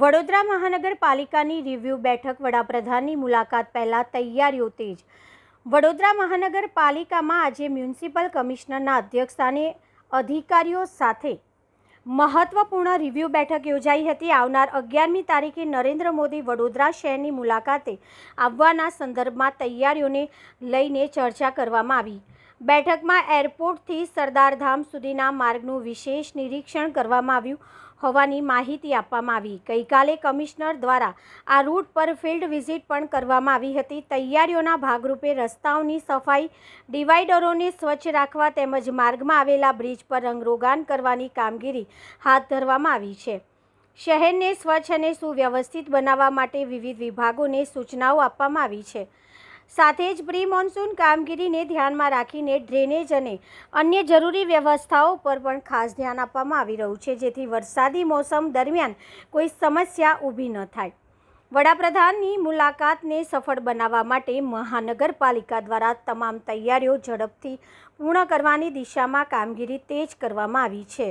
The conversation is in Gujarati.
વડોદરા મહાનગરપાલિકાની રિવ્યૂ બેઠક વડાપ્રધાનની મુલાકાત પહેલાં તૈયારીઓ તેજ। વડોદરા મહાનગરપાલિકામાં આજે મ્યુનિસિપલ કમિશનરના અધ્યક્ષસ્થાને અધિકારીઓ સાથે મહત્વપૂર્ણ રિવ્યૂ બેઠક યોજાઈ હતી। આવનાર 11મી તારીખે નરેન્દ્ર મોદી વડોદરા શહેરની મુલાકાતે આવવાના સંદર્ભમાં તૈયારીઓને લઈને ચર્ચા કરવામાં આવી। બેઠકમાં એરપોર્ટથી સરદારધામ સુધીના માર્ગનું વિશેષ નિરીક્ષણ કરવામાં આવ્યું હોવાની માહિતી આપવામાં આવી। ગઈકાલે કમિશનર દ્વારા આ રૂટ પર ફિલ્ડ વિઝિટ પણ કરવામાં આવી હતી। તૈયારીઓના ભાગરૂપે રસ્તાઓની સફાઈ, ડિવાઈડરોને સ્વચ્છ રાખવા તેમજ માર્ગમાં આવેલા બ્રિજ પર રંગરોગાન કરવાની કામગીરી હાથ ધરવામાં આવી છે। શહેરને સ્વચ્છ અને સુવ્યવસ્થિત બનાવવા માટે વિવિધ વિભાગોને સૂચનાઓ આપવામાં આવી છે। સાથે જ પ્રી મોન્સૂન કામગીરીને ધ્યાનમાં રાખીને ડ્રેનેજ અને અન્ય જરૂરી વ્યવસ્થાઓ પર પણ ખાસ ધ્યાન આપવામાં આવી રહ્યું છે, જેથી વરસાદી મોસમ દરમિયાન કોઈ સમસ્યા ઊભી ન થાય। વડાપ્રધાનની મુલાકાતને સફળ બનાવવા માટે મહાનગરપાલિકા દ્વારા તમામ તૈયારીઓ ઝડપથી પૂર્ણ કરવાની દિશામાં કામગીરી તેજ કરવામાં આવી છે।